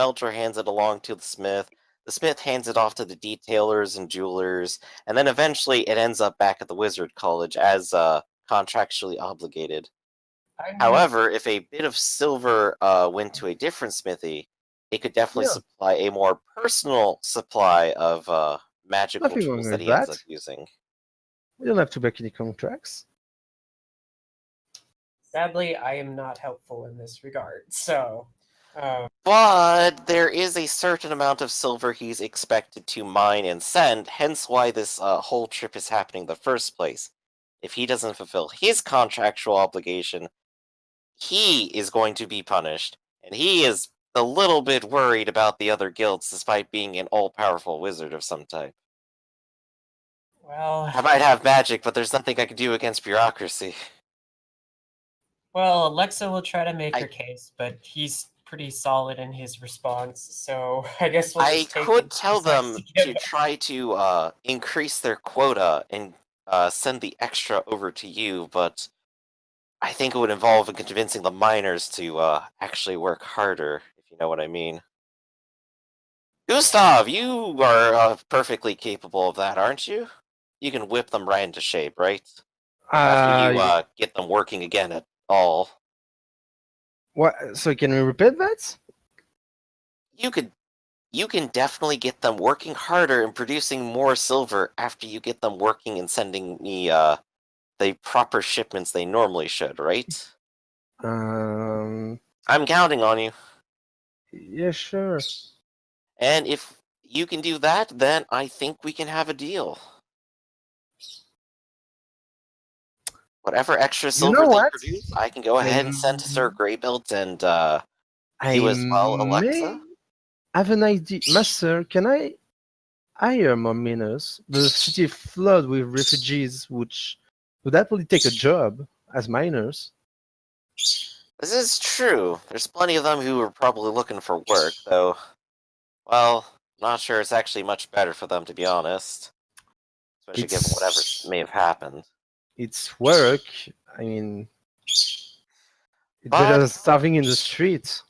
smelter hands it along to the smith hands it off to the detailers and jewelers, and then eventually it ends up back at the wizard college as contractually obligated. I mean, However, if a bit of silver went to a different smithy, it could definitely Yeah. supply a more personal supply of magical Nothing wrong tools that with he ends up that. using. We don't have to break any contracts. sadly, I am not helpful in this regard. So, But there is a certain amount of silver he's expected to mine and send, hence why this whole trip is happening in the first place. If he doesn't fulfill his contractual obligation, he is going to be punished, and he is a little bit worried about the other guilds despite being an all-powerful wizard of some type. well, I might have magic, but there's nothing I can do against bureaucracy. well, Alexa will try to make I- her case, but he's pretty solid in his response. So I guess we'll I just take could what tell he decides them give to us. try to increase their quota and send the extra over to you, but I think it would involve convincing the miners to actually work harder, if you know what I mean. Gustav, you are perfectly capable of that, aren't you? You can whip them right into shape, right? After you Yeah. get them working again at all. What? So can we repeat that? You can definitely get them working harder and producing more silver after you get them working and sending me the proper shipments they normally should, right? Um. I'm counting on you. Yeah, sure. And if you can do that, then I think we can have a deal. Whatever extra silver know they what? produce, I can go ahead and send to Sir Greybelt and you as well, Alexa. I have an idea, Master. Can I hire more miners? The city flood with refugees, which would happily take a job as miners. This is true. There's plenty of them who are probably looking for work, though. Well, not sure it's actually much better for them, to be honest. Especially given whatever may have happened. It's work. I mean, it's But- better than starving in the streets.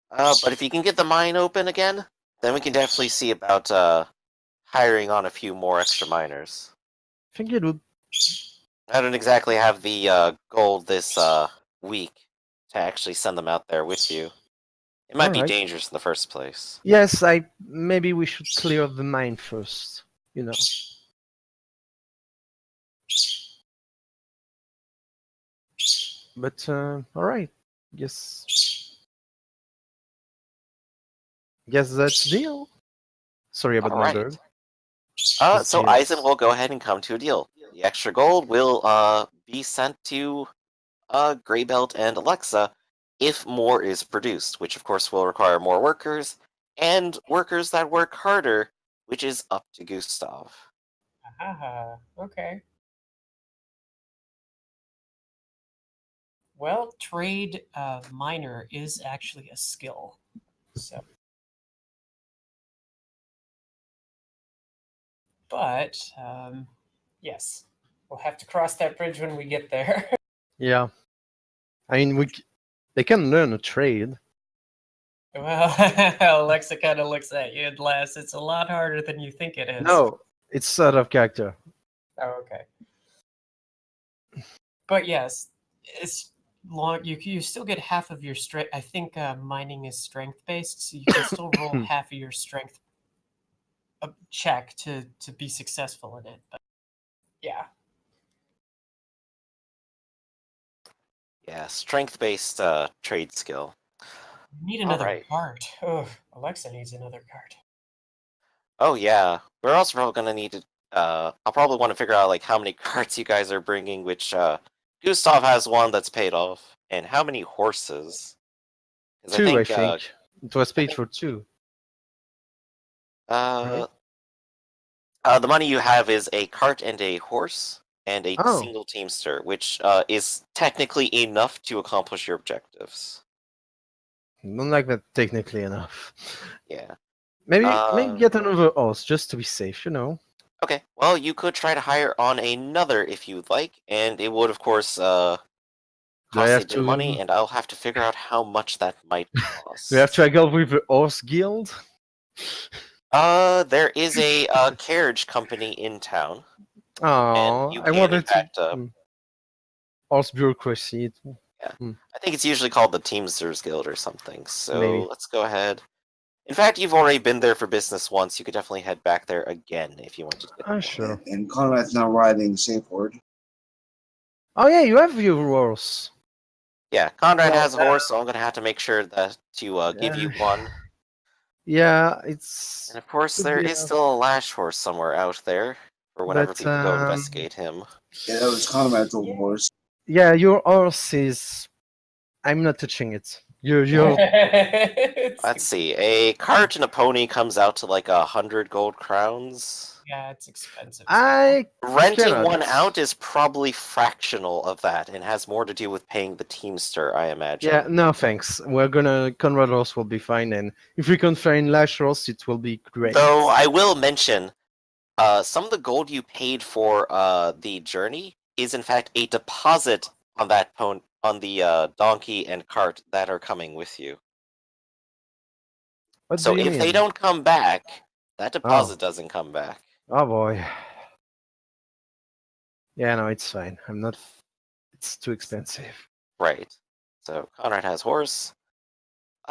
But if you can get the mine open again, then we can definitely see about hiring on a few more extra miners. I think it would. I don't exactly have the gold this week to actually send them out there with you. It might be Alright. dangerous in the first place. Yes, maybe we should clear the mine first. You know. But alright. Guess that's the deal. Sorry about my Alright. bird. So Eisen will go ahead and come to a deal. The extra gold will be sent to Greybelt and Alexa if more is produced, which of course will require more workers, and workers that work harder, which is up to Gustav. Okay. Well, trade miner is actually a skill. So, but yes, we'll have to cross that bridge when we get there. Yeah. I mean, they can learn a trade. Well, Alexa kind of looks at you and laughs. It's a lot harder than you think it is. No, it's out of character. Oh, okay. But yes, it's long. You still get half of your strength. I think mining is strength based, so you can still roll half of your strength check to be successful in it. But yeah. Yeah, strength-based trade skill. You need another Alright. card. Oh, Alexa needs another card. Oh yeah, we're also probably gonna need to. I'll probably want to figure out like how many carts you guys are bringing. Which Gustav has one that's paid off, and how many horses? 'Cause Two, I think. It was paid for two. The money you have is a cart and a horse and a Oh. single teamster, which is technically enough to accomplish your objectives. Don't like that technically enough. Yeah. Maybe get another horse just to be safe, you know. Okay. Well, you could try to hire on another if you'd like, and it would, of course, Do I Costs a have bit of money, to? and I'll have to figure out how much that might cost. Do I have to go with the horse guild? There is a carriage company in town, and Oh, you I can in wanted to. fact, Horse bureaucracy. yeah, Hmm, I think it's usually called the Teamsters Guild or something. So maybe. let's go ahead. In fact, you've already been there for business once. You could definitely head back there again if you wanted to get more. Sure. And Conrad's now riding Safeward. Oh yeah, you have your horse. Yeah, Conrad Well, has a horse, so I'm gonna have to make sure that to give you one. Yeah, it's. And of course, could there be is still a lash horse somewhere out there for whenever But people go investigate him. Yeah, that was Conrad's old horse. yeah, your horse is. I'm not touching it. You're. Let's see. A cart and a pony comes out to like 100 gold crowns. Yeah, it's expensive. I Renting cannot. one out is probably fractional of that and has more to do with paying the teamster, I imagine. Yeah, no thanks. We're gonna Conrad horse will be fine, and if we can find Lash horse, it will be great. Though I will mention, some of the gold you paid for the journey is in fact a deposit on that on the donkey and cart that are coming with you. What So do you if they mean? don't come back, that deposit doesn't come back. Oh boy. Yeah, no, it's fine. I'm not. It's too expensive. Right. So Conrad has horse.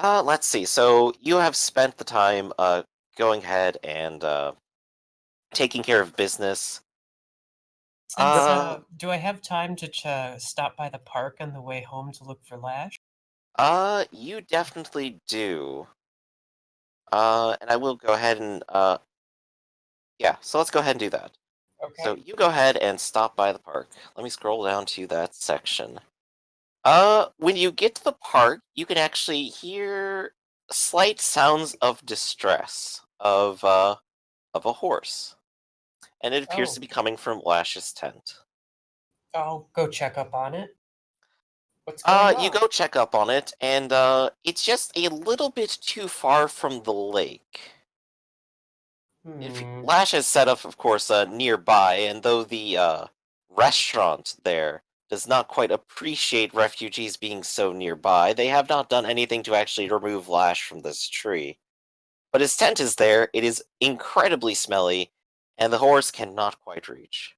Let's see. So you have spent the time going ahead and taking care of business. Do I have time to stop by the park on the way home to look for Lash? You definitely do. And I will go ahead and yeah, so let's go ahead and do that. Okay. So you go ahead and stop by the park. Let me scroll down to that section. When you get to the park, you can actually hear slight sounds of distress of a horse. And it appears to be coming from Lash's tent. I'll go check up on it. What's going on? You go check up on it, and it's just a little bit too far from the lake. Lash has set up, of course, nearby, and though the restaurant there does not quite appreciate refugees being so nearby, they have not done anything to actually remove Lash from this tree. But his tent is there, it is incredibly smelly, and the horse cannot quite reach.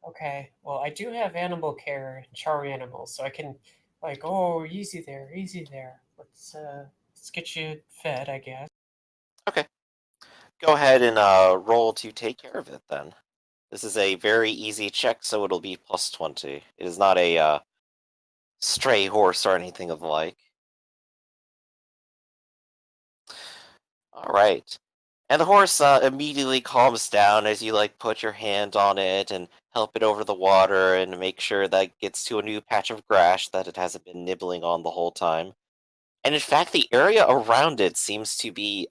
Okay, well, I do have animal care and charm animals, so I can, like, oh, easy there. Let's get you fed, I guess. Okay. Go ahead and roll to take care of it then. This is a very easy check, so it'll be plus 20. It is not a stray horse or anything of the like. Alright. And the horse immediately calms down as you like put your hand on it and help it over the water and make sure that it gets to a new patch of grass that it hasn't been nibbling on the whole time. And in fact, the area around it seems to be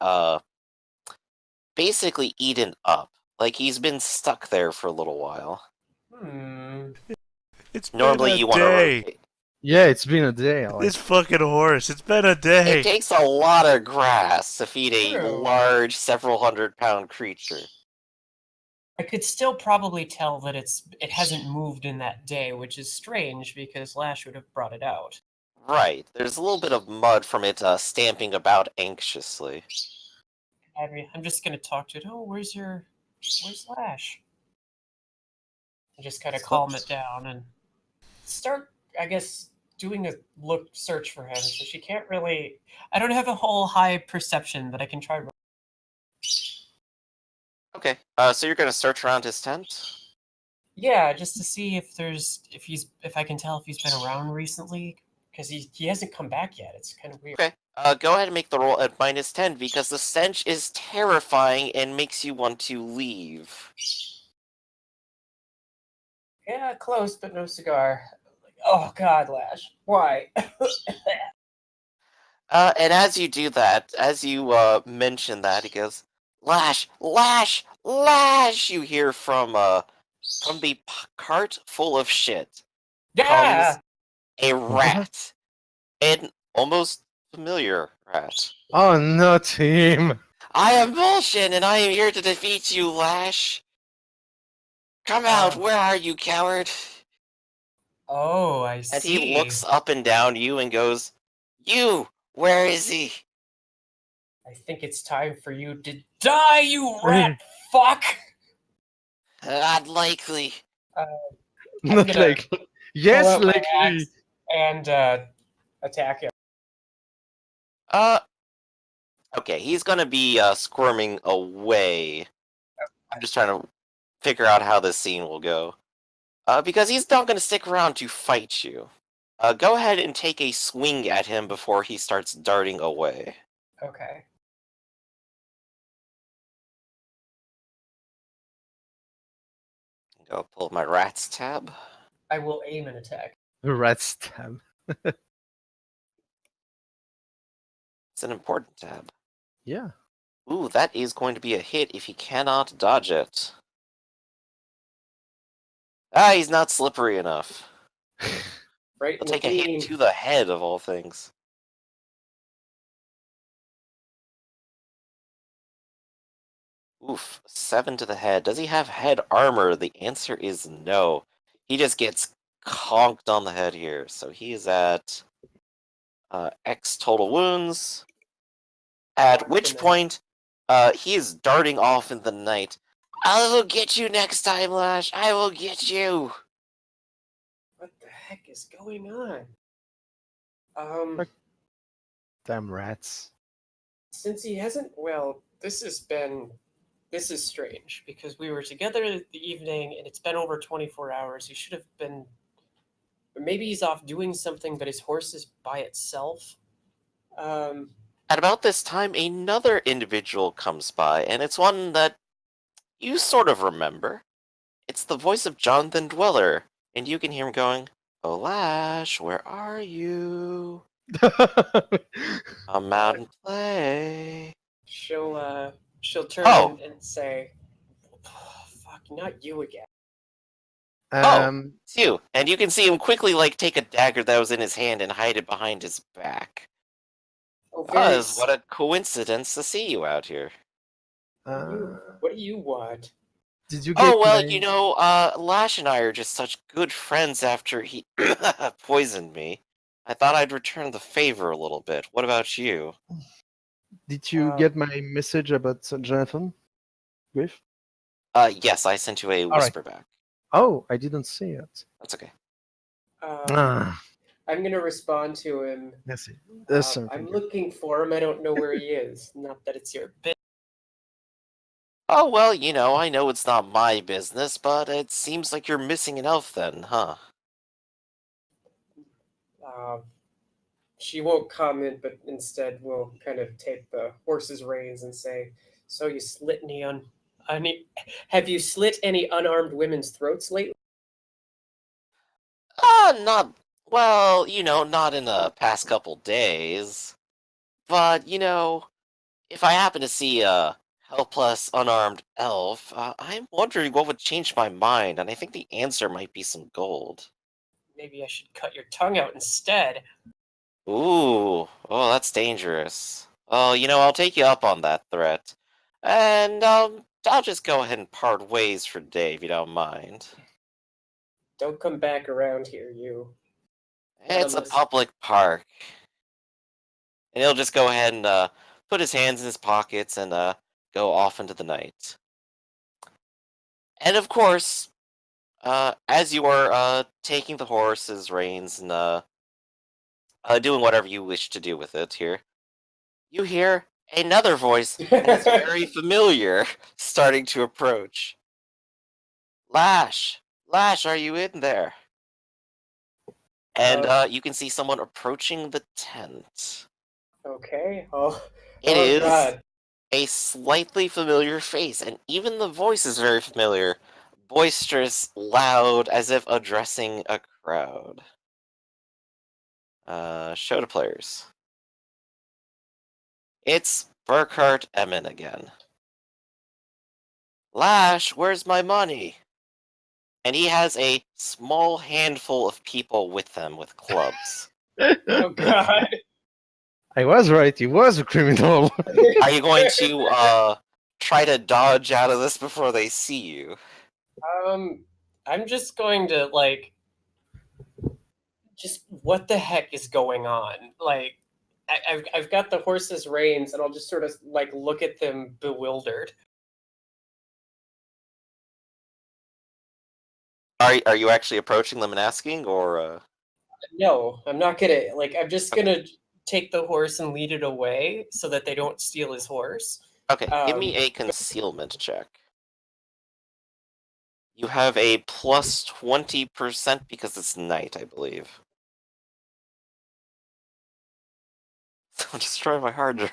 basically eaten up. Like he's been stuck there for a little while. It's Normally been you a want to day. rotate. Yeah, it's been a day. This fucking horse. It's been a day. It takes a lot of grass to feed a True. large, several hundred-pound creature. I could still probably tell that it hasn't moved in that day, which is strange because Lash would have brought it out. Right. There's a little bit of mud from it stamping about anxiously. I'm just gonna talk to it. Oh, where's Lash? And just kind of calm it down and start, I guess, doing a search for him. So she can't really. I don't have a whole high perception, but I can try. Okay. So you're gonna search around his tent? Yeah, just to see if I can tell if he's been around recently, because he hasn't come back yet. It's kind of weird. Okay. Go ahead and make the roll at -10 because the stench is terrifying and makes you want to leave. Yeah, close, but no cigar. Oh God, Lash, why? And as you do that, as you mention that, he goes, "Lash, Lash, Lash!" You hear from the cart full of shit Yeah. comes a rat, an almost familiar rat. Oh, not him! I am Bullshin, and I am here to defeat you, Lash. Come out! Where are you, coward? Oh, I And see. he looks up and down you and goes, "You, where is he?" I think it's time for you to die, you rat fuck! Unlikely. Not gonna like. Yes, Pull out my likely. axe and attack him. Okay, he's gonna be squirming away. I'm just trying to figure out how this scene will go. Because he's not gonna stick around to fight you. Go ahead and take a swing at him before he starts darting away. Okay. Go pull my rats tab. I will aim an attack. A rat stab. It's an important tab. Yeah. Ooh, that is going to be a hit if he cannot dodge it. Ah, he's not slippery enough. Right He'll in the take a hit beam. to the head of all things. Oof, 7 to the head. Does he have head armor? The answer is no. He just gets conked on the head here. So he is at X total wounds. At which point, he is darting off in the night. I will get you next time, Lash. I will get you. What the heck is going on? Fuck. Damn rats. Since he hasn't, well, this is strange because we were together the evening and it's been over 24 hours. He should have been, maybe he's off doing something, but his horse is by itself. At about this time, another individual comes by, and it's one that you sort of remember. It's the voice of Jonathan Dweller, and you can hear him going, "Oh, Lash, where are you? Come out and play." She'll turn Oh. and say, "Fuck, not you again." It's you. And you can see him quickly, take a dagger that was in his hand and hide it behind his back. Oh, What a coincidence to see you out here. what do you want? Did you Oh, get well, my... Lash and I are just such good friends after he poisoned me. I thought I'd return the favor a little bit. What about you? Did you get my message about Jonathan? Griff? Yes, I sent you a All right. whisper back. Oh, I didn't see it. That's okay. I'm gonna respond to him. Merci. I'm looking for him. I don't know where he is. Not that it's your business. Oh, well, I know it's not my business, but it seems like you're missing an elf then, huh? She won't comment, but instead will kind of take the horse's reins and say, "So you slit have you slit any unarmed women's throats lately?" Not, well, not in the past couple days. But, if I happen to see a helpless, unarmed elf, I'm wondering what would change my mind, and I think the answer might be some gold. Maybe I should cut your tongue out instead. Ooh, oh, that's dangerous. Well, I'll take you up on that threat. And, I'll just go ahead and part ways for today, if you don't mind. Don't come back around here, you. It's a Unless- public park. And he'll just go ahead and, put his hands in his pockets and, go off into the night. And of course, as you are, taking the horse's reins and, doing whatever you wish to do with it here, you hear another voice that's very familiar starting to approach. Lash! Lash, are you in there? And you can see someone approaching the tent. Okay. Oh, It is God. a slightly familiar face, and even the voice is very familiar. Boisterous, loud, as if addressing a crowd. Show to players. It's Burkhart Emin again. Lash, where's my money? And he has a small handful of people with them with clubs. Oh, God. I was right. He was a criminal. Are you going to try to dodge out of this before they see you? I'm just going to Just what the heck is going on? Like, I've got the horse's reins, and I'll just sort of like look at them bewildered. Are you actually approaching them and asking, or? No, I'm not gonna like. I'm just gonna take the horse and lead it away so that they don't steal his horse. Okay, give me a concealment check. You have a plus 20% because it's night, I believe. Don't destroy my hard drive.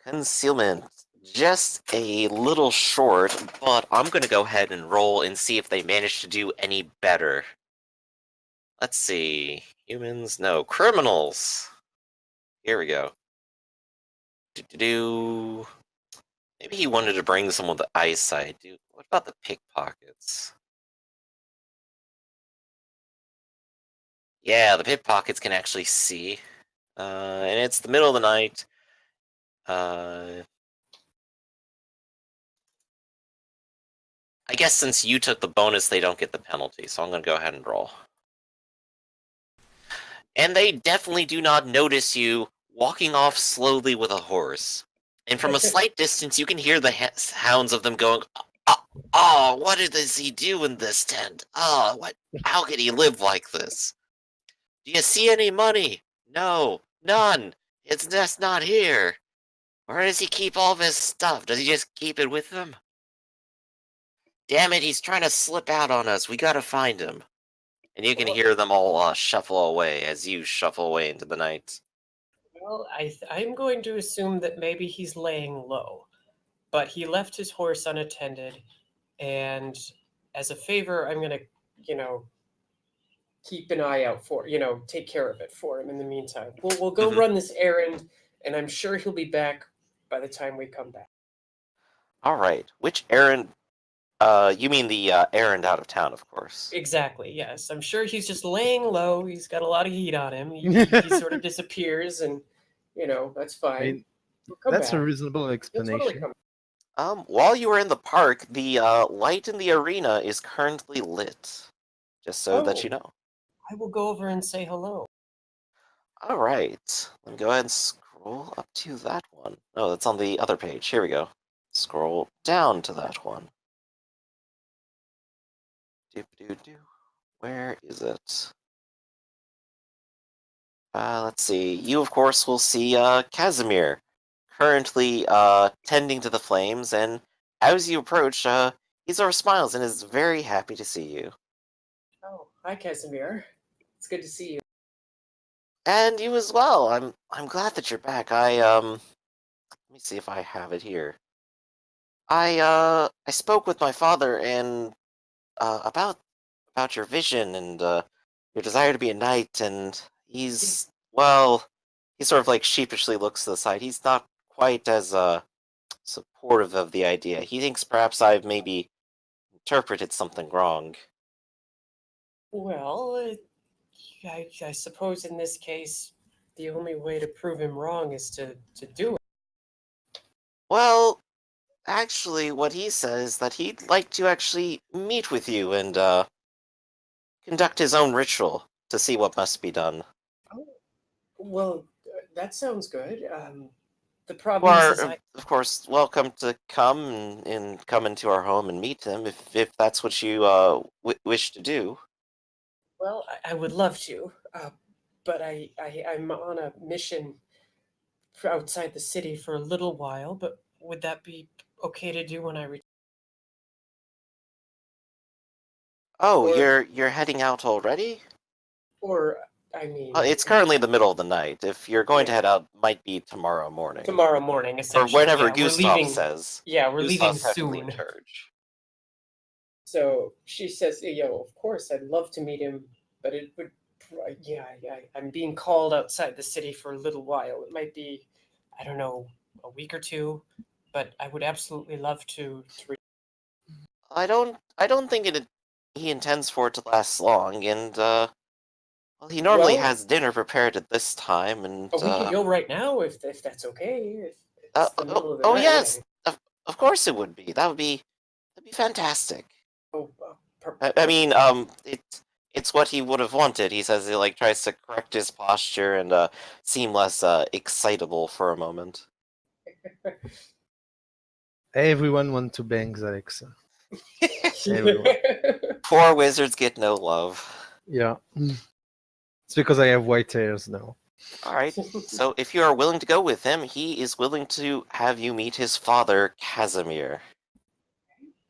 Concealment. Just a little short, but I'm gonna go ahead and roll and see if they manage to do any better. Let's see. Humans? No. Criminals! Here we go. Do. Maybe he wanted to bring someone with eyesight. What about the pickpockets? Yeah, the pickpockets can actually see. And it's the middle of the night. I guess since you took the bonus, they don't get the penalty, so I'm gonna go ahead and roll. And they definitely do not notice you walking off slowly with a horse. And from a slight distance, you can hear the hounds of them going, "Oh, what does he do in this tent? Oh, what? How could he live like this? Do you see any money? No, none. It's just not here. Where does he keep all of his stuff? Does he just keep it with him? Damn it, he's trying to slip out on us. We gotta find him." And you can hear them all shuffle away as you shuffle away into the night. Well, I'm going to assume that maybe he's laying low, but he left his horse unattended, and as a favor, I'm gonna, keep an eye out for, take care of it for him in the meantime. We'll go run this errand, and I'm sure he'll be back by the time we come back. All right. Which errand? You mean the errand out of town, of course. Exactly. Yes, I'm sure he's just laying low. He's got a lot of heat on him. He sort of disappears, and that's fine. I mean, We'll come that's a back. reasonable He'll explanation. totally come. While you were in the park, the light in the arena is currently lit. Just so that you know. I will go over and say hello. All right. Let me go ahead and scroll up to that one. Oh, that's on the other page. Here we go. Scroll down to that one. Doop-doo-doo. Where is it? Let's see. You, of course, will see Casimir currently tending to the flames, and as you approach, he sort of smiles and is very happy to see you. Oh, hi, Casimir. It's good to see you. And you as well. I'm glad that you're back. Let me see if I have it here. I spoke with my father and about your vision and your desire to be a knight, and he's well, he sort of like sheepishly looks to the side. He's not quite as supportive of the idea. He thinks perhaps I've maybe interpreted something wrong. Well, I suppose in this case, the only way to prove him wrong is to do it. Well, actually, what he says is that he'd like to actually meet with you and conduct his own ritual to see what must be done. Oh, well, that sounds good. The You problem are, is, of course, welcome to come and come into our home and meet him if that's what you wish to do. well, I would love to, but I'm on a mission outside the city for a little while. But would that be okay to do when I return? Oh, Or- you're heading out already? Or I mean, It's currently the middle of the night. If you're going to Yeah. head out, might be tomorrow morning. tomorrow morning, Or essentially. whenever Yeah, we're Gustav leaving. says. Yeah, we're leaving Gustav's technically in soon. charge. So she says, of course, I'd love to meet him, but it would, I'm being called outside the city for a little while. It might be, I don't know, a week or two, but I would absolutely love to I don't think he intends for it to last long, and well, he normally Well- has dinner prepared at this time, and we could go right now if that's okay. It's the middle of the Oh night. yes, of course it would be. That'd be fantastic. Oh, I mean, it's what he would have wanted. He says he like tries to correct his posture and seem less excitable for a moment. Everyone want to bang Alexa. Everyone. Poor wizards get no love. Yeah. It's because I have white hairs now. All right. So if you are willing to go with him, he is willing to have you meet his father, Casimir.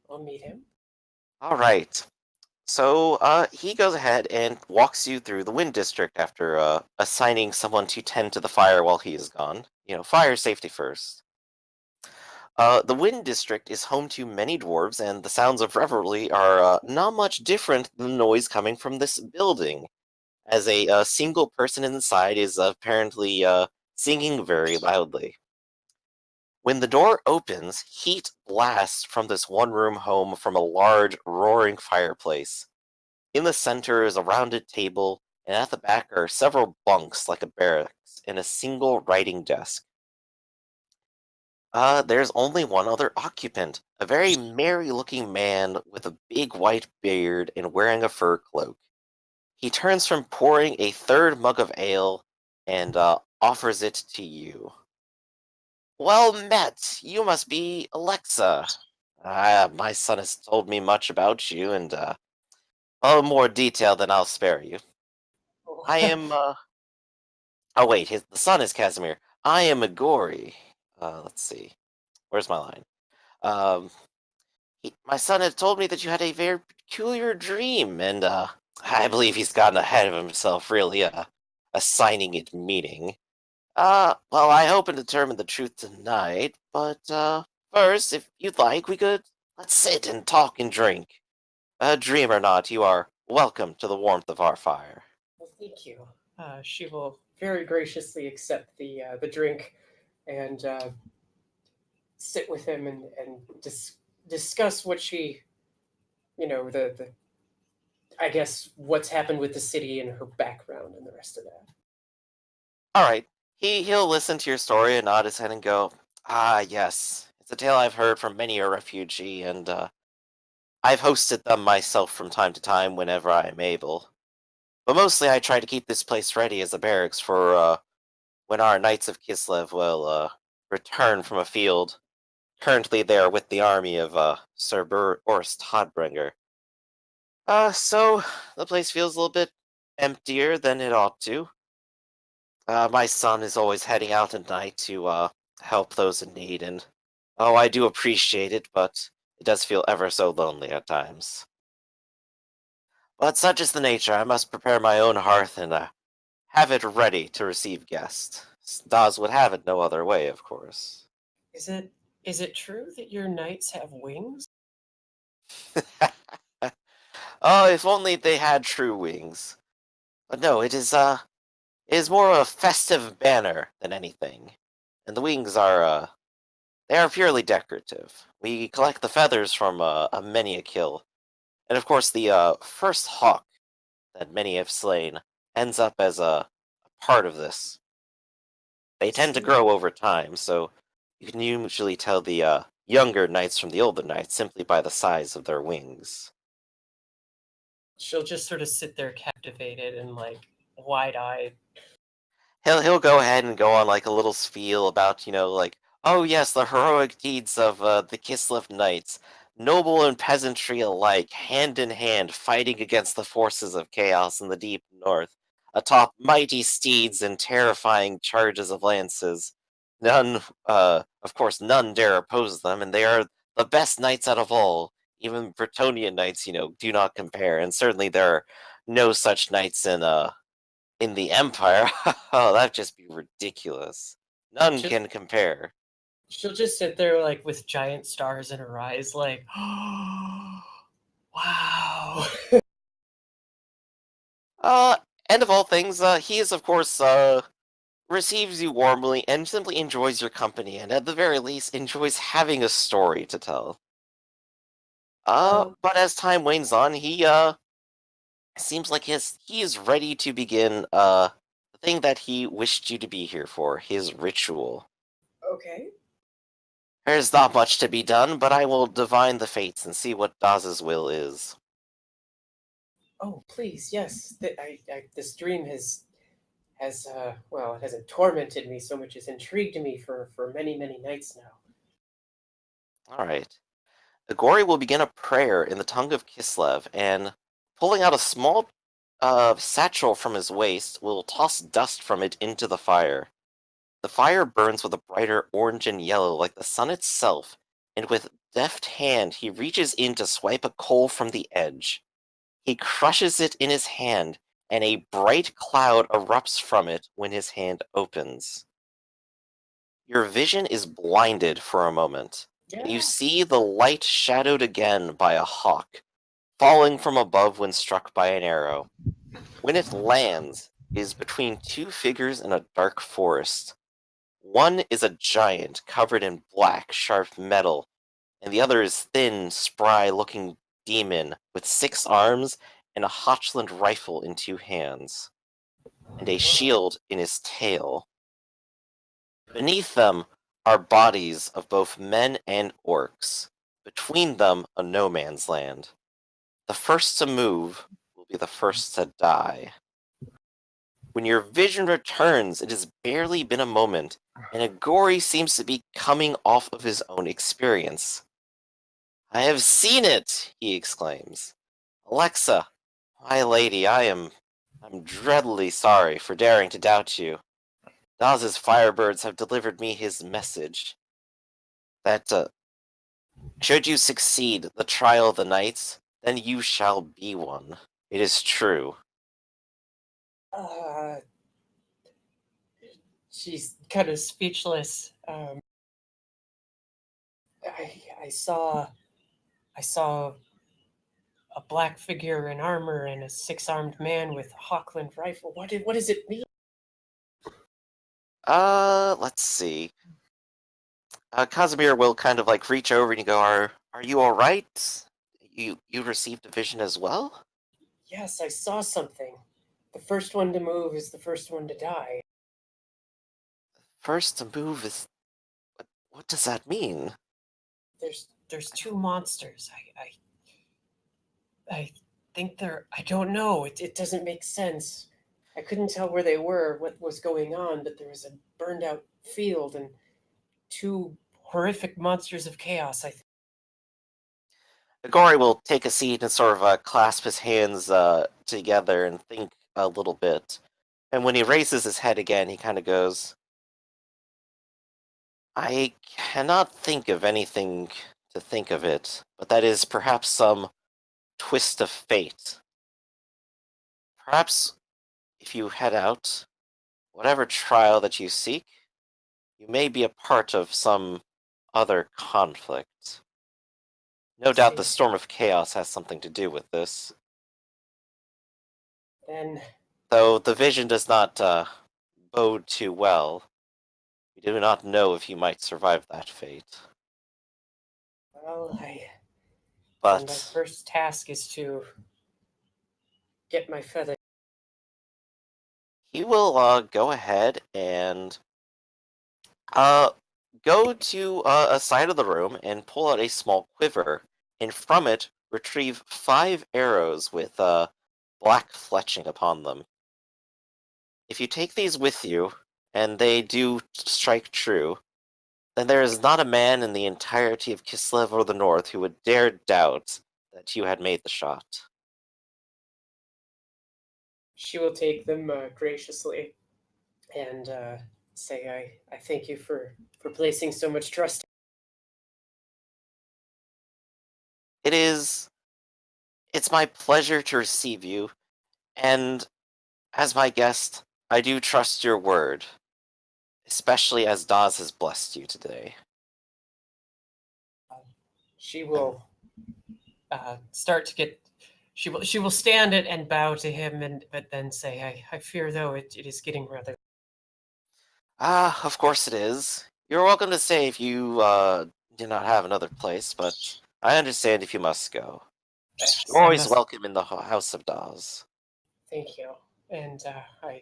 I'll meet him. All right. So he goes ahead and walks you through the Wind District after assigning someone to tend to the fire while he is gone. You know, fire safety first. The Wind District is home to many dwarves, and the sounds of revelry are not much different than the noise coming from this building, as a single person inside is apparently singing very loudly. When the door opens, heat blasts from this one-room home from a large, roaring fireplace. In the center is a rounded table, and at the back are several bunks like a barracks and a single writing desk. There's only one other occupant, a very merry-looking man with a big white beard and wearing a fur cloak. He turns from pouring a third mug of ale and offers it to you. Well met! You must be Alexa. My son has told me much about you, and more detail than I'll spare you. I am. Oh wait, the son is Casimir. I am Agori. Let's see. Where's my line? Um, my son had told me that you had a very peculiar dream, and I believe he's gotten ahead of himself, really, assigning it meaning. Well, I hope to determine the truth tonight, but first, if you'd like, let's sit and talk and drink. Dream or not, you are welcome to the warmth of our fire. Well, thank you. She will very graciously accept the drink and sit with him and discuss what she, the I guess what's happened with the city and her background and the rest of that. All right. He'll listen to your story and nod his head and go, "Ah, yes, it's a tale I've heard from many a refugee, and I've hosted them myself from time to time whenever I am able. But mostly I try to keep this place ready as a barracks for when our Knights of Kislev will return from a field. Currently they are with the army of Sir Orst Hodbringer. So the place feels a little bit emptier than it ought to. My son is always heading out at night to help those in need, and oh, I do appreciate it, but it does feel ever so lonely at times. But such is the nature. I must prepare my own hearth and have it ready to receive guests. Daz would have it no other way, of course. Is it true that your knights have wings? Oh, if only they had true wings. But no, it is more a festive banner than anything. And the wings are they are purely decorative. We collect the feathers from a many a kill. And of course the first hawk that many have slain ends up as a part of this. They tend to grow over time, so you can usually tell the younger knights from the older knights simply by the size of their wings. She'll just sort of sit there captivated and like wide-eyed. He'll go ahead and go on like a little spiel about, like, oh yes, the heroic deeds of the Kislev knights, noble and peasantry alike, hand in hand, fighting against the forces of chaos in the deep north, atop mighty steeds and terrifying charges of lances. None, of course, none dare oppose them, and they are the best knights out of all. Even Bretonnian knights, do not compare, and certainly there are no such knights in the Empire. Oh, that'd just be ridiculous. None can compare. She'll just sit there like with giant stars in her eyes, like, wow. End of all things, he is, of course, receives you warmly and simply enjoys your company, and at the very least, enjoys having a story to tell. But as time wanes on, he, seems like he is ready to begin, the thing that he wished you to be here for, his ritual. Okay. There's not much to be done, but I will divine the fates and see what Daz's will is. Oh, please, yes. This dream well, it hasn't tormented me so much as intrigued me for many, many nights now. Alright. Agori will begin a prayer in the tongue of Kislev, and pulling out a small satchel from his waist, will toss dust from it into the fire. The fire burns with a brighter orange and yellow like the sun itself, and with deft hand he reaches in to swipe a coal from the edge. He crushes it in his hand, and a bright cloud erupts from it when his hand opens. Your vision is blinded for a moment, and you Yeah. see the light shadowed again by a hawk, falling from above when struck by an arrow. When it lands, it is between two figures in a dark forest. One is a giant covered in black, sharp metal, and the other is thin, spry-looking demon with 6 arms and a Hochland rifle in 2 hands, and a shield in his tail. Beneath them are bodies of both men and orcs. Between them, a no man's land. The first to move will be the first to die. When your vision returns, it has barely been a moment, and Agori seems to be coming off of his own experience. I have seen it, he exclaims. Alexa, my lady, I'm dreadfully sorry for daring to doubt you. Daz's firebirds have delivered me his message. That, should you succeed the trial of the knights, then you shall be one. It is true. Uh, she's kind of speechless. I saw a black figure in armor and a 6-armed man with a Hochland rifle. What does it mean? Let's see. Casimir will kind of like reach over and go, are you alright? You received a vision as well? Yes, I saw something. The first one to move is the first one to die. First to move is what does that mean? There's 2 monsters. I think they're. I don't know. It doesn't make sense. I couldn't tell where they were, what was going on, but there was a burned out field and 2 horrific monsters of chaos. I think. Agori will take a seat and sort of clasp his hands together and think a little bit. And when he raises his head again, he kind of goes, I cannot think of anything to think of it, but that is perhaps some twist of fate. Perhaps if you head out, whatever trial that you seek, you may be a part of some other conflict. No doubt the See. storm of chaos has something to do with this. Then Though the vision does not bode too well, we do not know if you might survive that fate. well, then my But first task is to get my feather. he will go ahead and uh, go to a side of the room and pull out a small quiver, and from it retrieve 5 arrows with black fletching upon them. If you take these with you, and they do strike true, then there is not a man in the entirety of Kislev or the North who would dare doubt that you had made the shot. She will take them graciously and say, I thank you for placing so much trust. It's my pleasure to receive you, and as my guest, I do trust your word, especially as Daz has blessed you today. She will start to get. She will stand it and bow to him, and but then say, I fear though it is getting rather. Ah, of course it is. You're welcome to stay if you do not have another place, but I understand if you must go. You're I always must welcome in the House of Daz. thank you, and I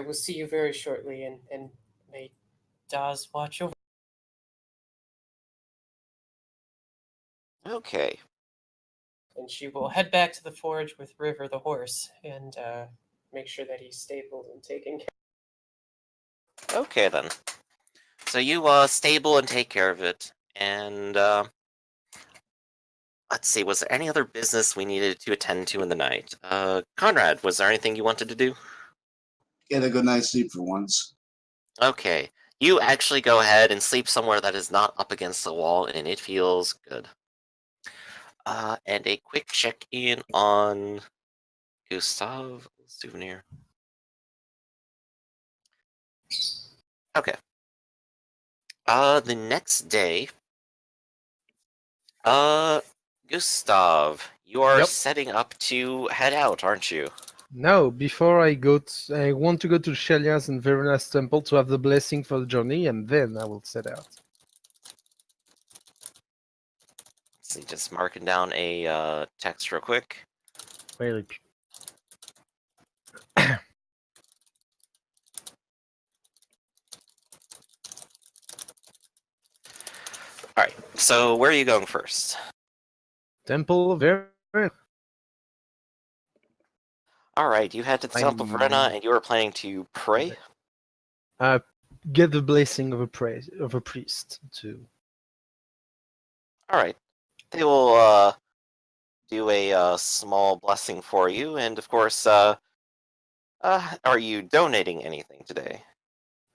will see you very shortly, and may Daz watch over. Okay. And she will head back to the forge with River the horse and make sure that he's stable and taken care Okay then. So you stable and take care of it. And let's see, was there any other business we needed to attend to in the night? Conrad, was there anything you wanted to do? Get a good night's sleep for once. Okay. You actually go ahead and sleep somewhere that is not up against the wall, and it feels good. And a quick check-in on Gustav Souvenir. Okay. The next day, Gustav, you are Yep. setting up to head out, aren't you? No, before I go, I want to go to Shelia's and Verona's temple to have the blessing for the journey, and then I will set out. Let's see, just marking down a text real quick. Very. Alright, so where are you going first? Temple of Verona. Alright, you head to the Temple of Verena, and you are planning to pray? Get the blessing of a priest too. Alright. They will do a small blessing for you, and of course, are you donating anything today?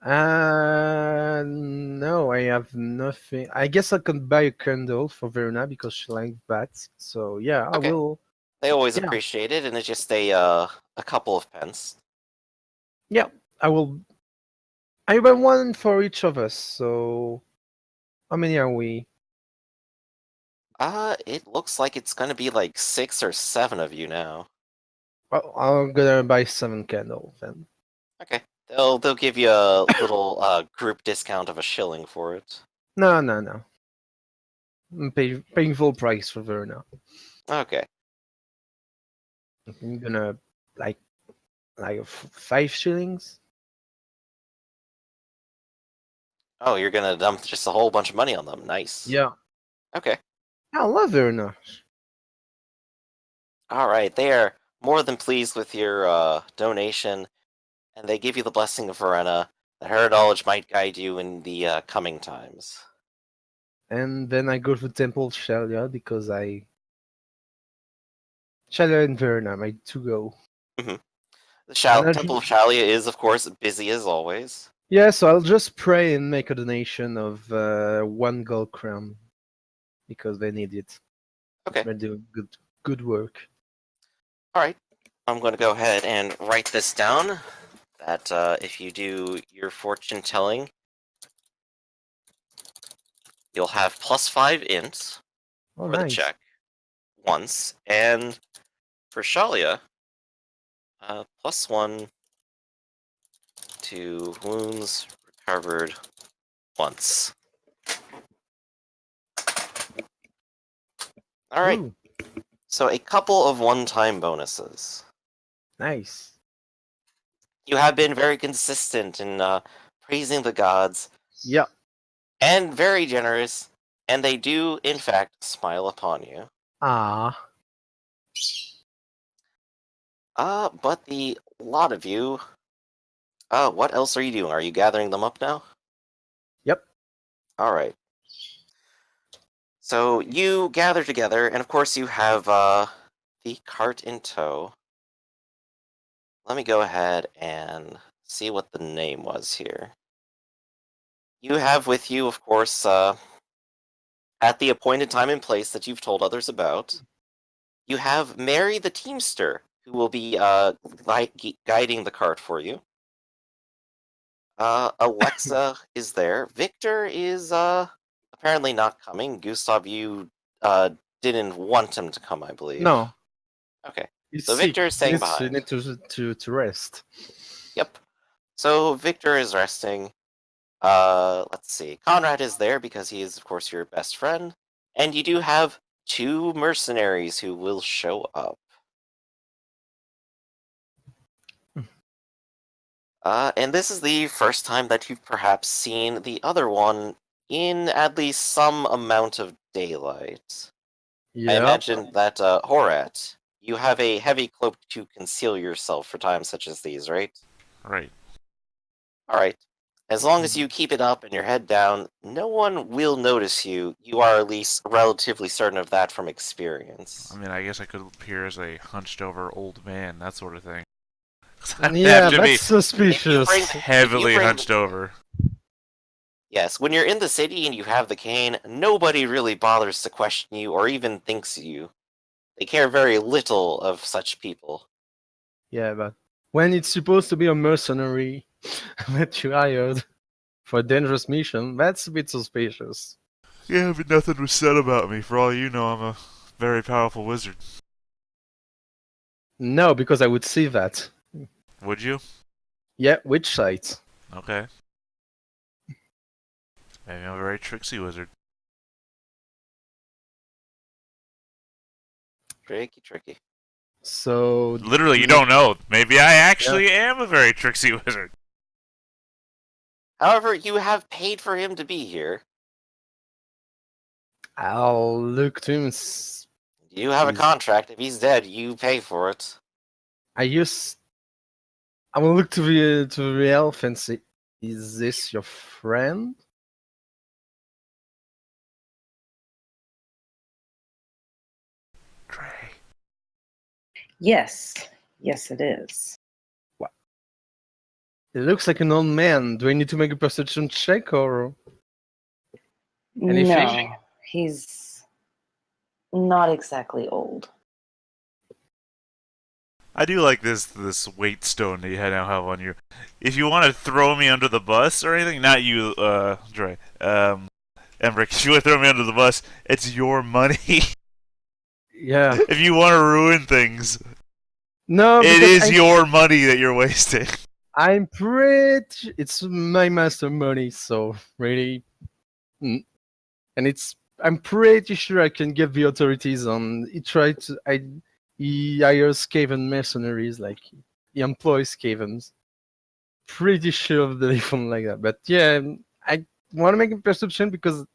No, I have nothing. I guess I can buy a candle for Verona because she likes bats. So yeah, I Okay. will. They always Yeah. appreciate it, and it's just a couple of pence. Yeah, I will. I buy one for each of us. So how many are we? It looks like it's gonna be like 6 or 7 of you now. Well, I'm gonna buy 7 candles then. Okay. They'll give you a little group discount of $1 for it. No. I'm paying full price for Verona. Okay. I'm gonna like 5 shillings. Oh, you're gonna dump just a whole bunch of money on them. Nice. Yeah, Okay. I love Verona. Alright, they are more than pleased with your donation, and they give you the blessing of Verena, that her knowledge might guide you in the coming times. And then I go to the Temple of Shelia because Shelia and Verona, my to go. The And Temple of Shalia is, of course, busy as always. Yeah, so I'll just pray and make a donation of 1 gold crown because they need it. Okay. They're doing good work. Alright. I'm going to go ahead and write this down, that if you do your fortune telling, you'll have +5 int Oh, for the nice. check once, and for Shalia, +1 to wounds recovered once. Alright, Ooh, so a couple of one-time bonuses. nice. You have been very consistent in praising the gods, Yeah. and very generous, and they do, in fact, smile upon you. Ah. But the lot of you, what else are you doing? Are you gathering them up now? Yep. Alright. So you gather together, and of course you have the cart in tow. Let me go ahead and see what the name was here. You have with you, of course, at the appointed time and place that you've told others about, you have Mary the Teamster, who will be guiding the cart for you. Alexa is there. Victor is apparently not coming. Gustav, you didn't want him to come, I believe. No. Okay. He's So sick. Victor is staying You behind. need to rest. Yep. So Victor is resting. Let's see. Conrad is there because he is, of course, your best friend. And you do have 2 mercenaries who will show up. And this is the first time that you've perhaps seen the other one in at least some amount of daylight. I Yeah. imagine that, Horat, you have a heavy cloak to conceal yourself for times such as these, right? Right. Alright. As long as you keep it up and your head down, no one will notice you. You are at least relatively certain of that from experience. I mean, I guess I could appear as a hunched-over old man, that sort of thing. 'Cause I Yeah, have to be that's suspicious. bring- heavily bring- hunched over. Yes, when you're in the city and you have the cane, nobody really bothers to question you or even thinks you. They care very little of such people. Yeah, but when it's supposed to be a mercenary that you hired for a dangerous mission, that's a bit suspicious. Yeah, but nothing was said about me. For all you know, I'm a very powerful wizard. No, because I would see that. Would you? Yeah, which site? Okay. Maybe I'm a very tricksy wizard. Tricky, tricky. So Literally, you don't know. Maybe I actually am a very tricksy wizard. However, you have paid for him to be here. I'll look to him. You have a He's- contract. If he's dead, you pay for it. I will look to the elf and say, "Is this your friend?" Trey. Yes. Yes, it is. It looks like an old man. Do I need to make a perception check or? Anything? No, he's not exactly old. I do like this weight stone that you now have on you. If you want to throw me under the bus or anything, not you, Dre, Emric, if you want to throw me under the bus, it's your money. Yeah. If you want to ruin things, No, it because is your money that you're wasting. I'm pretty. It's my master money, so really, and I'm pretty sure I can get the authorities on. He hires Skaven mercenaries, like he employs Skavens. Pretty sure of the one like that, but yeah, I want to make a perception because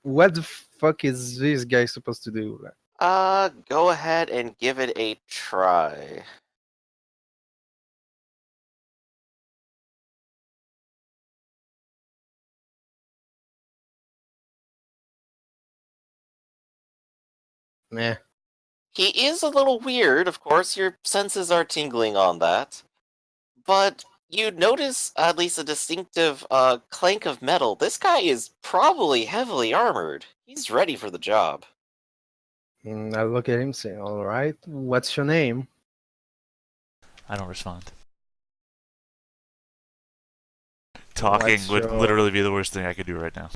what the fuck is this guy supposed to do? Go ahead and give it a try. Meh. He is a little weird, of course. Your senses are tingling on that. But you notice at least a distinctive clank of metal. This guy is probably heavily armored. He's ready for the job. I look at him, say, "All right, what's your name?" I don't respond. Talking What's would your- literally be the worst thing I could do right now.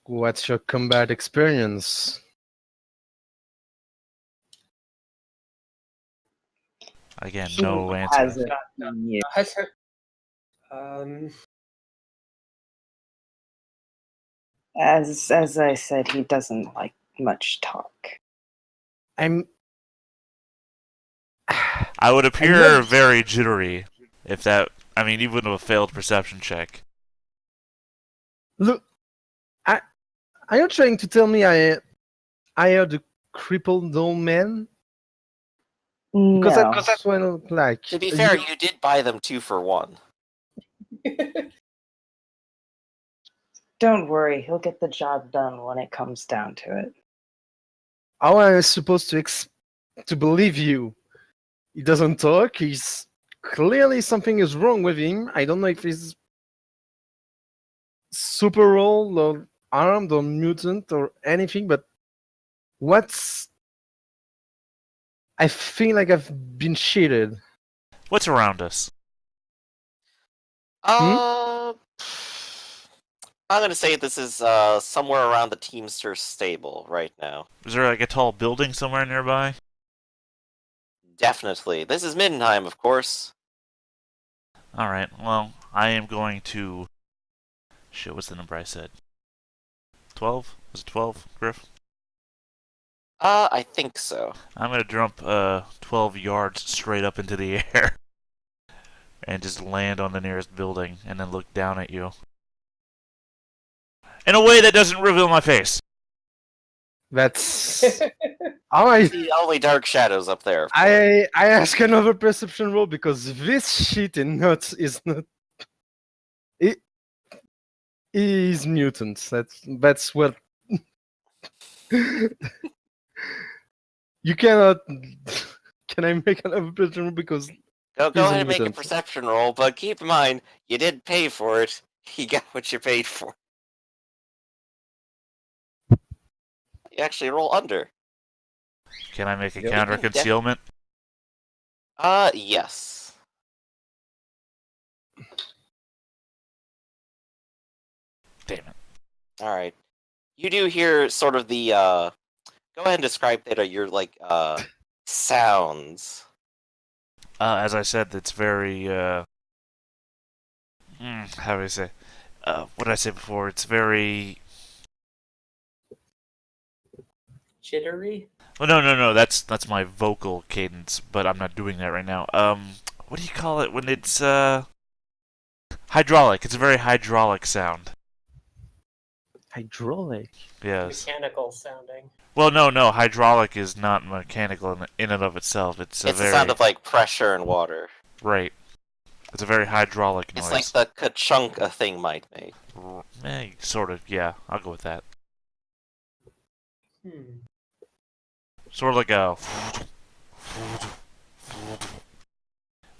What's your combat experience? Again, He no answer. has it. Yeah. Um, As I said, he doesn't like much talk. I'm. I would appear know- very jittery if that. I mean, even with a failed perception check. Look, are you trying to tell me I hired a crippled old man? Because No. that's what I look like. To be fair, you did buy them 2 for 1. Don't worry, he'll get the job done when it comes down to it. How am I supposed to believe you? He doesn't talk. He's clearly something is wrong with him. I don't know if he's super old or armed or mutant or anything, but what's. I feel like I've been cheated. What's around us? I'm gonna say this is somewhere around the Teamster stable right now. Is there like a tall building somewhere nearby? Definitely. This is Middenheim, of course. Alright, well, I am going to... Shit, what's the number I said? 12? Was it 12, Griff? I think so. I'm gonna jump 12 yards straight up into the air. And just land on the nearest building, and then look down at you. In a way that doesn't reveal my face. That's how I The only dark shadows up there. Of course. I ask another perception roll because this shit is not it is mutants. That's what you cannot. Can I make another perception roll because Go he's a ahead and make a mutant. perception roll, but keep in mind, you did pay for it. You got what you paid for. You actually roll under. Can I make a Yep. counter You can concealment? Yes. Damn it. Alright. You do hear sort of the, go ahead and describe that, your, like, sounds. As I said, it's very, how do I say? What did I say before? It's very... Jittery. Well, no. That's my vocal cadence, but I'm not doing that right now. What do you call it when it's, hydraulic. It's a very hydraulic sound. Hydraulic. Yes. Mechanical sounding. Well, no. Hydraulic is not mechanical in and of itself. It's a It's very... the sound of, like, pressure and water. Right. It's a very hydraulic noise. It's like the ka-chunk a thing might make. Sort of, yeah. I'll go with that. Hmm. Sort of like a...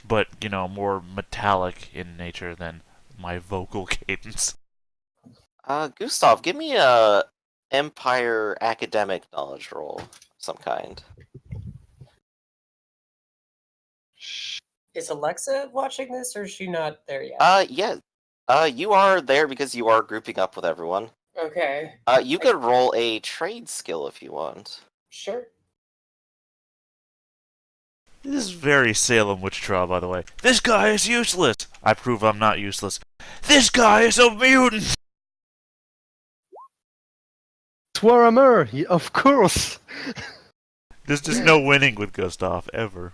But, more metallic in nature than my vocal cadence. Gustav, give me a Empire academic knowledge roll of some kind. Is Alexa watching this, or is she not there yet? Yeah. You are there because you are grouping up with everyone. Okay. You could roll a trade skill if you want. Sure. This is very Salem witch trial, by the way. This guy is useless! I prove I'm not useless. This guy is a mutant! Warhammer, of course. There's just no winning with Gustav, ever.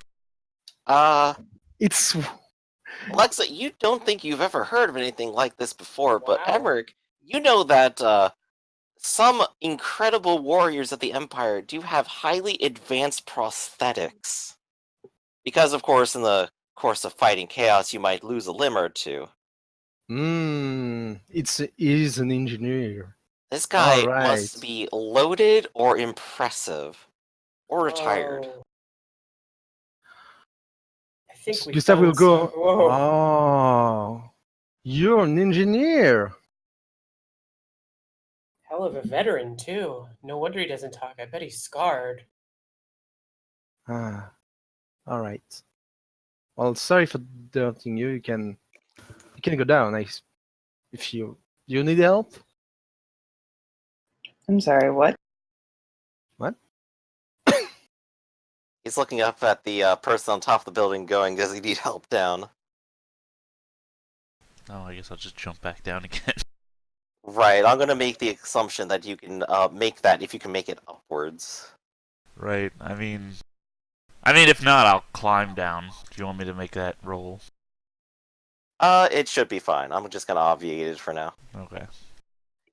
It's Alexa, you don't think you've ever heard of anything like this before, but Wow. Emmerich, you know that, some incredible warriors of the Empire do have highly advanced prosthetics. Because, of course, in the course of fighting chaos, you might lose a limb or two. he's an engineer. This guy Alright. must be loaded or impressive. Or retired. Oh. I think we Gustav will found go. some- Whoa. Oh, you're an engineer. Hell of a veteran too. No wonder he doesn't talk. I bet he's scarred. Ah, all right. Well, sorry for interrupting you. You can go down. If you need help. I'm sorry, what? What? He's looking up at the person on top of the building going, does he need help down? Oh, I guess I'll just jump back down again. Right, I'm gonna make the assumption that you can make that if you can make it upwards. Right, I mean, if not, I'll climb down. Do you want me to make that roll? It should be fine. I'm just gonna obviate it for now. Okay.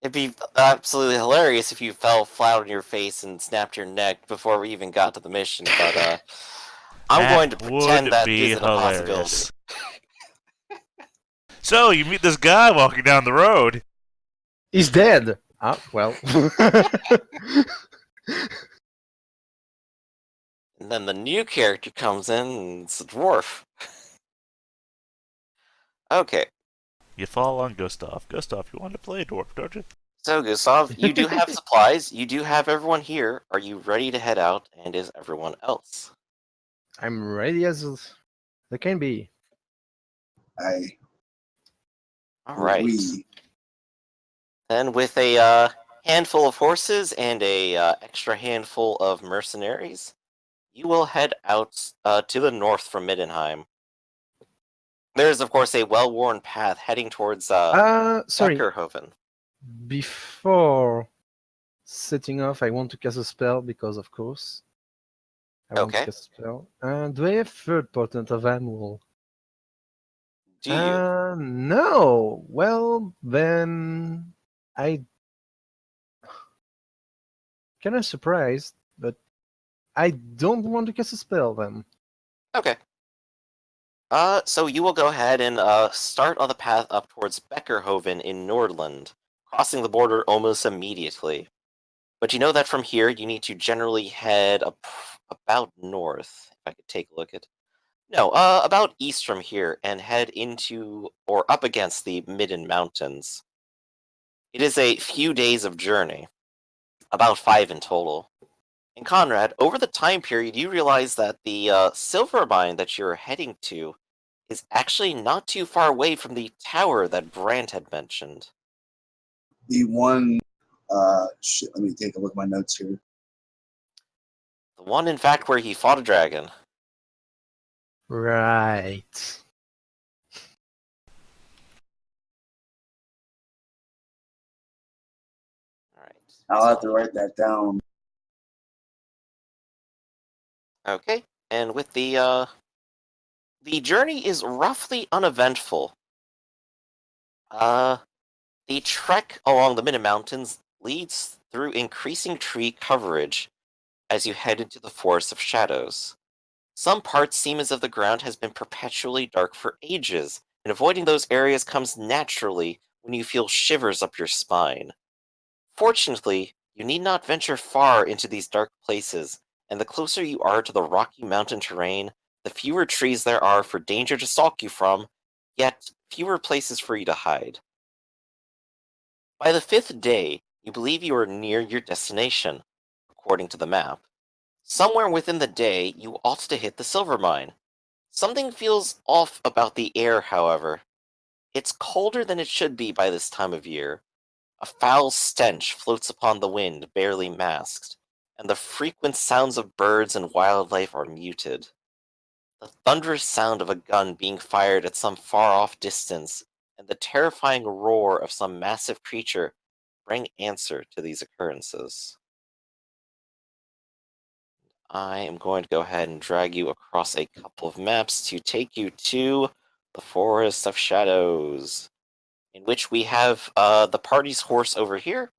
It'd be absolutely hilarious if you fell flat on your face and snapped your neck before we even got to the mission, but I'm That going to pretend would that be isn't a possibility. hilarious. So, you meet this guy walking down the road. He's dead. Ah, well. And then the new character comes in, and it's a dwarf. Okay, You fall on Gustav. Gustav, you want to play a dwarf, don't you? so Gustav, you do have supplies, you do have everyone here. Are you ready to head out, and is everyone else? I'm ready as they can be. Alright. We Then with a handful of horses and a extra handful of mercenaries, you will head out to the north from Middenheim. There is, of course, a well-worn path heading towards Sorry. Eckerhoven. Before setting off, I want to cast a spell because, of course, I want Okay. to cast a spell. Do I have third portent of Annual? Do you? No. Well, then I kind of surprised, but I don't want to cast a spell then. Okay. So you will go ahead and start on the path up towards Beckerhoven in Nordland, crossing the border almost immediately. But you know that from here you need to generally head about north. If I could take a look at. No, about east from here and head into or up against the Midden Mountains. It is a few days of journey, about 5 in total. And Conrad, over the time period, you realize that the silver mine that you're heading to is actually not too far away from the tower that Brand had mentioned. The one, let me take a look at my notes here. The one, in fact, where he fought a dragon. Right. Alright. I'll have to write that down. Okay, and with the journey is roughly uneventful. The trek along the Midden Mountains leads through increasing tree coverage as you head into the Forest of Shadows. Some parts seem as if the ground has been perpetually dark for ages, and avoiding those areas comes naturally when you feel shivers up your spine. Fortunately, you need not venture far into these dark places, and the closer you are to the rocky mountain terrain, the fewer trees there are for danger to stalk you from, yet fewer places for you to hide. By the 5th day, you believe you are near your destination, according to the map. Somewhere within the day, you ought to hit the silver mine. Something feels off about the air, however. It's colder than it should be by this time of year. A foul stench floats upon the wind, barely masked, and the frequent sounds of birds and wildlife are muted. The thunderous sound of a gun being fired at some far-off distance, and the terrifying roar of some massive creature bring answer to these occurrences. I am going to go ahead and drag you across a couple of maps to take you to the Forest of Shadows, in which we have the party's horse over here,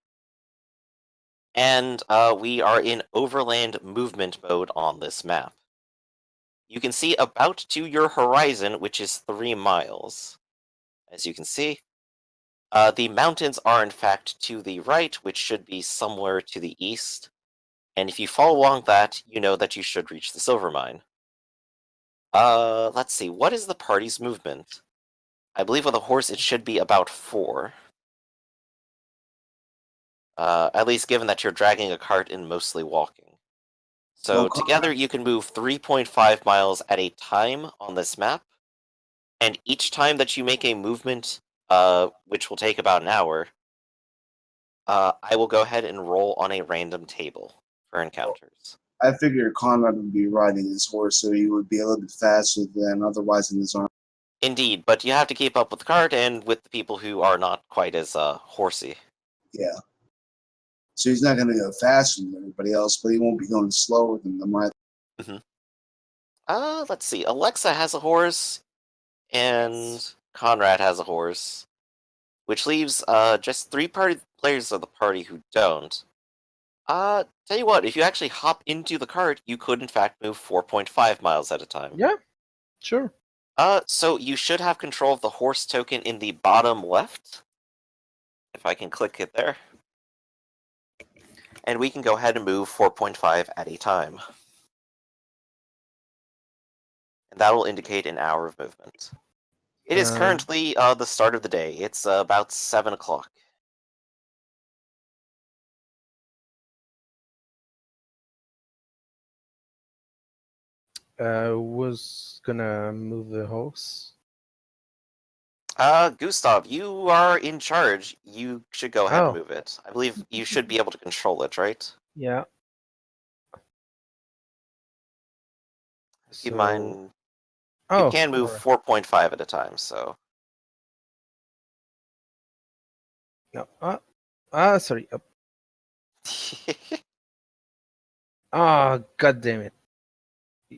and we are in overland movement mode on this map. You can see about to your horizon, which is 3 miles. As you can see, the mountains are in fact to the right, which should be somewhere to the east. And if you follow along that, you know that you should reach the silver mine. Let's see, what is the party's movement? I believe with a horse it should be about 4. At least given that you're dragging a cart and mostly walking. So Okay. together you can move 3.5 miles at a time on this map, and each time that you make a movement, which will take about an hour, I will go ahead and roll on a random table for encounters. I figured Conrad would be riding his horse, so he would be a little bit faster than otherwise in his arm. Indeed, but you have to keep up with the cart and with the people who are not quite as horsey. Yeah. So he's not going to go faster than everybody else, but he won't be going slower than them either. Let's see. Alexa has a horse, and Conrad has a horse, which leaves just 3 players of the party who don't. Tell you what, if you actually hop into the cart, you could in fact move 4.5 miles at a time. Yeah, sure. So you should have control of the horse token in the bottom left. If I can click it there. And we can go ahead and move 4.5 at a time. And that will indicate an hour of movement. It is currently the start of the day. It's about 7 o'clock. Was gonna move the horse. Gustav, you are in charge. You should go ahead and Oh. move it. I believe you should be able to control it, right? Yeah. Keep in mind, Oh, you can move alright. 4.5 at a time, so. No. Sorry. God damn it.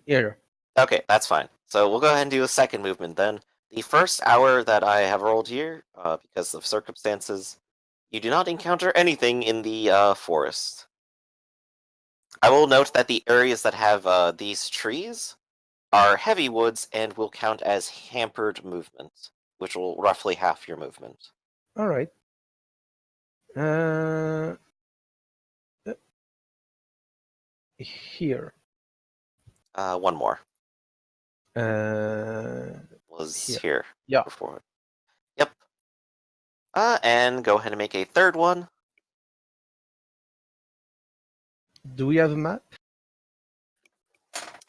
Here. Okay, that's fine. So we'll go ahead and do a second movement then. The first hour that I have rolled here, because of circumstances, you do not encounter anything in the forest. I will note that the areas that have these trees are heavy woods and will count as hampered movement, which will roughly half your movement. All right. Here. One more Uh, was Here. here Yeah. before. Yep. And go ahead and make a third one. Do we have a map?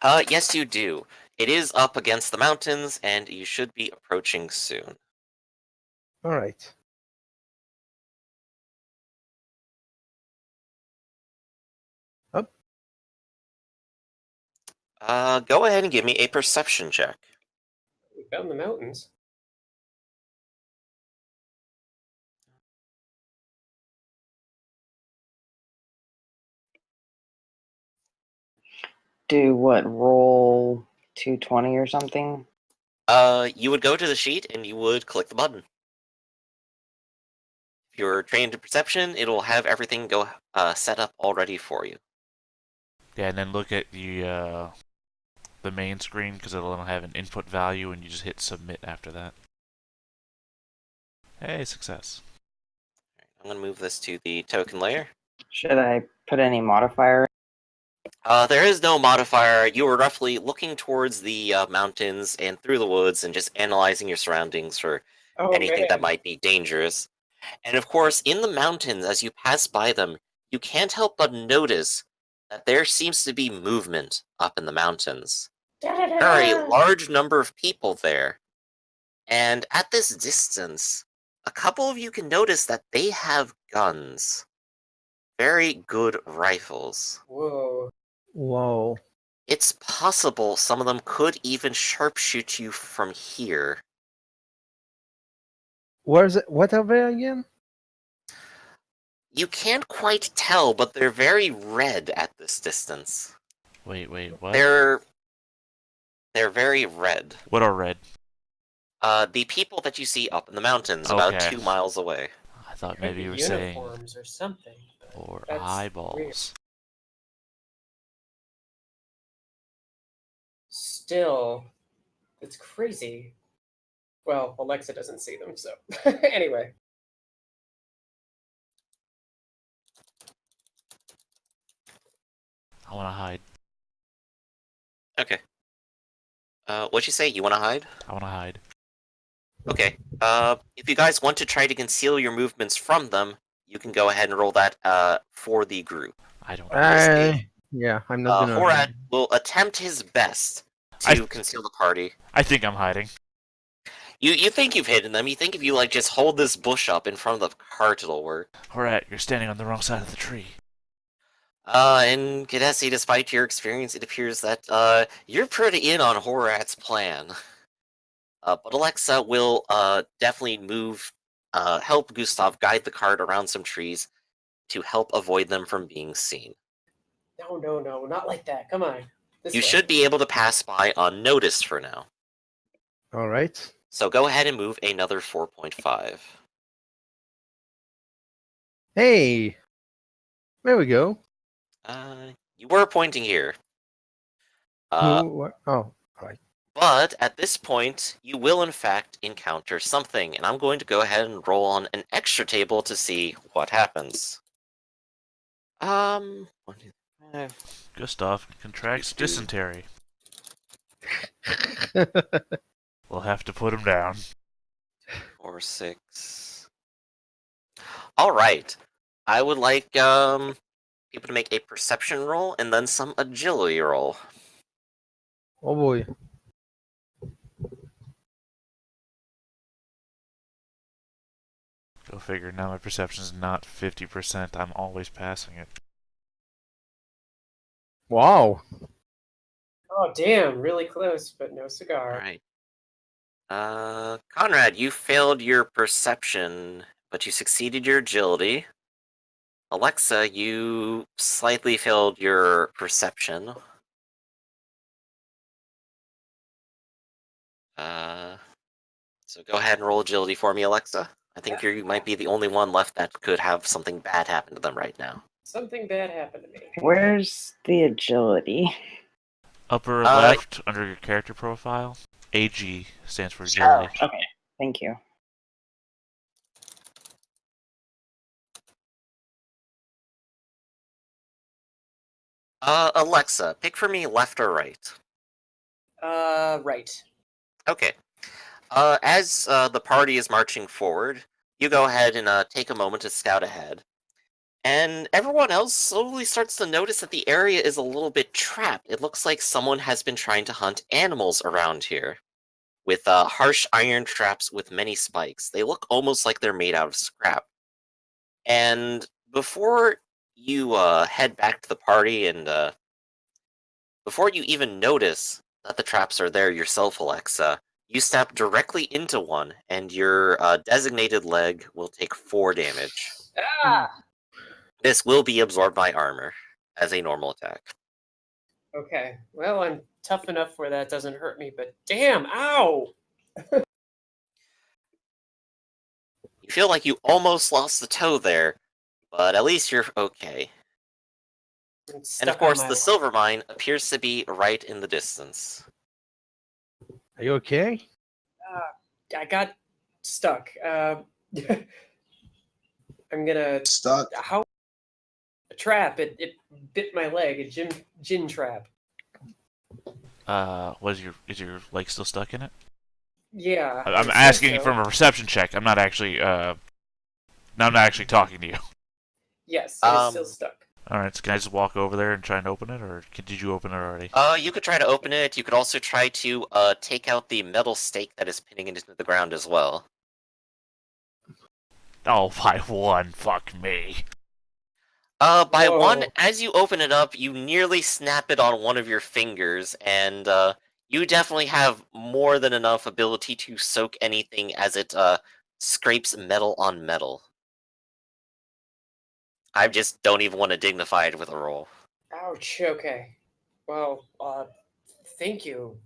Yes, you do. It is up against the mountains, and you should be approaching soon. All right. Up. Go ahead and give me a perception check. We found the mountains. Do what? Roll 220 or something? You would go to the sheet and you would click the button. If you're trained in perception, it'll have everything go set up already for you. Yeah, and then look at the main screen because it'll have an input value, and you just hit submit after that. Hey, success. I'm going to move this to the token layer. Should I put any modifier? There is no modifier. You were roughly looking towards the mountains and through the woods and just analyzing your surroundings for anything that might be dangerous. And of course, in the mountains, as you pass by them, you can't help but notice that there seems to be movement up in the mountains. There are a large number of people there. And at this distance, a couple of you can notice that they have guns. Very good rifles. Whoa. Whoa. It's possible some of them could even sharpshoot you from here. Where's it? What are they again? You can't quite tell, but they're very red at this distance. Wait, what? They're very red. What are red? The people that you see up in the mountains, about Okay. 2 miles away. I thought Could maybe be you were saying uniforms or something. but or that's eyeballs. weird. Still, it's crazy. Well, Alexa doesn't see them, so anyway. I want to hide. Okay. What'd you say? You want to hide? I want to hide. Okay. If you guys want to try to conceal your movements from them, you can go ahead and roll that for the group. I don't. Yeah, I'm not gonna. Horad will attempt his best to conceal the party. I think I'm hiding. You think you've hidden them. You think if you like just hold this bush up in front of the cart, it'll work. Alright, you're standing on the wrong side of the tree. And Gadesi, despite your experience, it appears that you're pretty in on Horad's plan. But Alexa will definitely help Gustav guide the cart around some trees to help avoid them from being seen. No, not like that. Come on. This You way. should be able to pass by unnoticed for now. All right. So go ahead and move another 4.5. Hey, there we go. You were pointing here. Oh, right. But at this point, you will in fact encounter something, and I'm going to go ahead and roll on an extra table to see what happens. 1, 2, 5. Gustav contracts dysentery. We'll have to put him down. 4, 6. All right. I would like people to make a perception roll and then some agility roll. Oh boy. Go figure. Now my perception is not 50%. I'm always passing it. Wow. Oh, damn. Really close, but no cigar. All right. Conrad, you failed your perception, but you succeeded your agility. Alexa, you slightly failed your perception. So go ahead and roll agility for me, Alexa. I think you might be the only one left that could have something bad happen to them right now. Something bad happened to me. Where's the agility? Upper left under your character profile. AG stands for agility. Oh, okay. Thank you. Alexa, pick for me left or right. Right. Okay. As the party is marching forward, you go ahead and take a moment to scout ahead. And everyone else slowly starts to notice that the area is a little bit trapped. It looks like someone has been trying to hunt animals around here. With harsh iron traps with many spikes. They look almost like they're made out of scrap. And before you head back to the party and before you even notice that the traps are there yourself, Alexa, you step directly into one, and your designated leg will take 4 damage. Ah! This will be absorbed by armor as a normal attack. Okay. Well, I'm tough enough where that doesn't hurt me, but damn, ow! You feel like you almost lost the toe there, but at least you're okay. I'm And stuck of course, on my the silver mine appears to be right in the distance. Are you okay? I got stuck. I'm gonna. Stuck. How? A trap. It bit my leg. A gin trap. Is your leg still stuck in it? Yeah. I'm I asking think you so. from a perception check. I'm not actually talking to you. Yes, it is still stuck. All right, so can I just walk over there and try and open it, or did you open it already? You could try to open it. You could also try to take out the metal stake that is pinning it into the ground as well. Oh, by 1, fuck me. By Whoa. 1, as you open it up, you nearly snap it on one of your fingers, and you definitely have more than enough ability to soak anything as it scrapes metal on metal. I just don't even want to dignify it with a roll. Ouch. Okay. Well, thank you.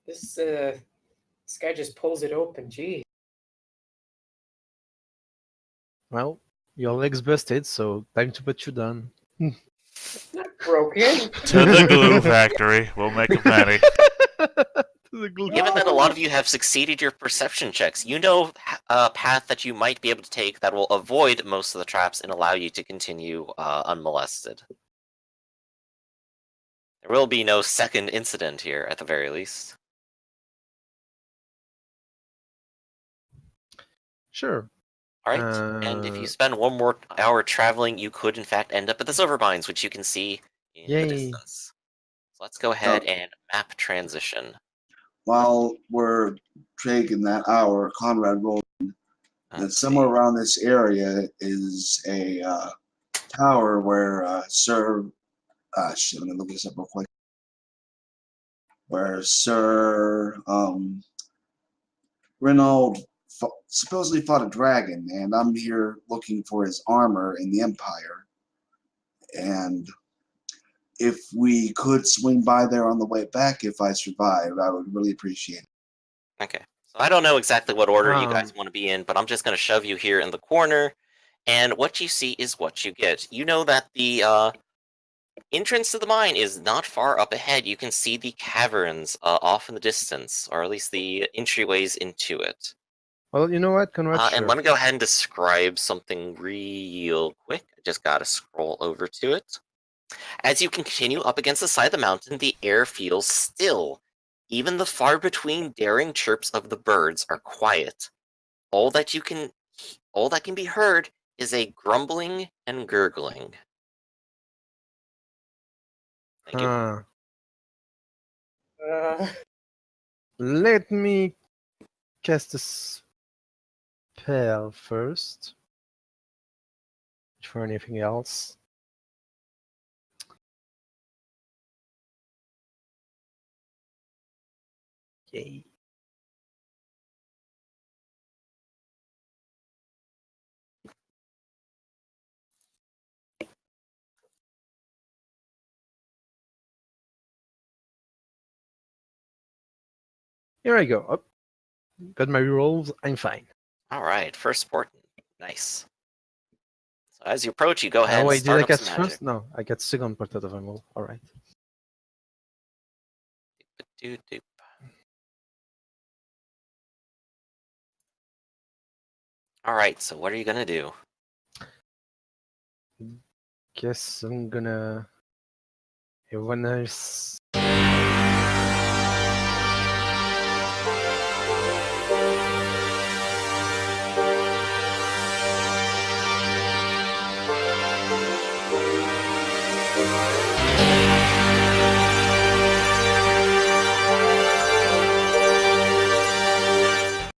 This guy just pulls it open. Gee. Well, your leg's busted, so time to put you down. It's not broken. To the glue factory. We'll make a penny. Given that a lot of you have succeeded your perception checks, you know a path that you might be able to take that will avoid most of the traps and allow you to continue unmolested. There will be no second incident here, at the very least. Sure. Alright, and if you spend 1 more hour traveling, you could in fact end up at the silver mines, which you can see in the Yay. distance. So let's go ahead and map transition. While we're taking that hour, Conrad rolled. And Let's somewhere see. around this area is a tower where Sir. Shit, let me look this up real quick. Where Sir Renaud supposedly fought a dragon, and I'm here looking for his armor in the Empire. And if we could swing by there on the way back, if I survive, I would really appreciate it. Okay. So I don't know exactly what order you guys Um. want to be in, but I'm just going to shove you here in the corner, and what you see is what you get. You know that the entrance to the mine is not far up ahead. You can see the caverns off in the distance, or at least the entryways into it. Well, you know what, Conrad? And Sure. let me go ahead and describe something real quick. I just gotta scroll over to it. As you continue up against the side of the mountain, the air feels still. Even the far between daring chirps of the birds are quiet. All that can be heard is a grumbling and gurgling. Thank you. Let me cast a spell first. For anything else. Yay. Here I go. Oh, got my rolls. I'm fine. All right, first port. Nice. As you approach, you go ahead Oh and wait, did start I up get some magic. first? No, I get second part of ammo. Alright. Doop-doop. Alright, so what are you gonna do? Guess I'm gonna... When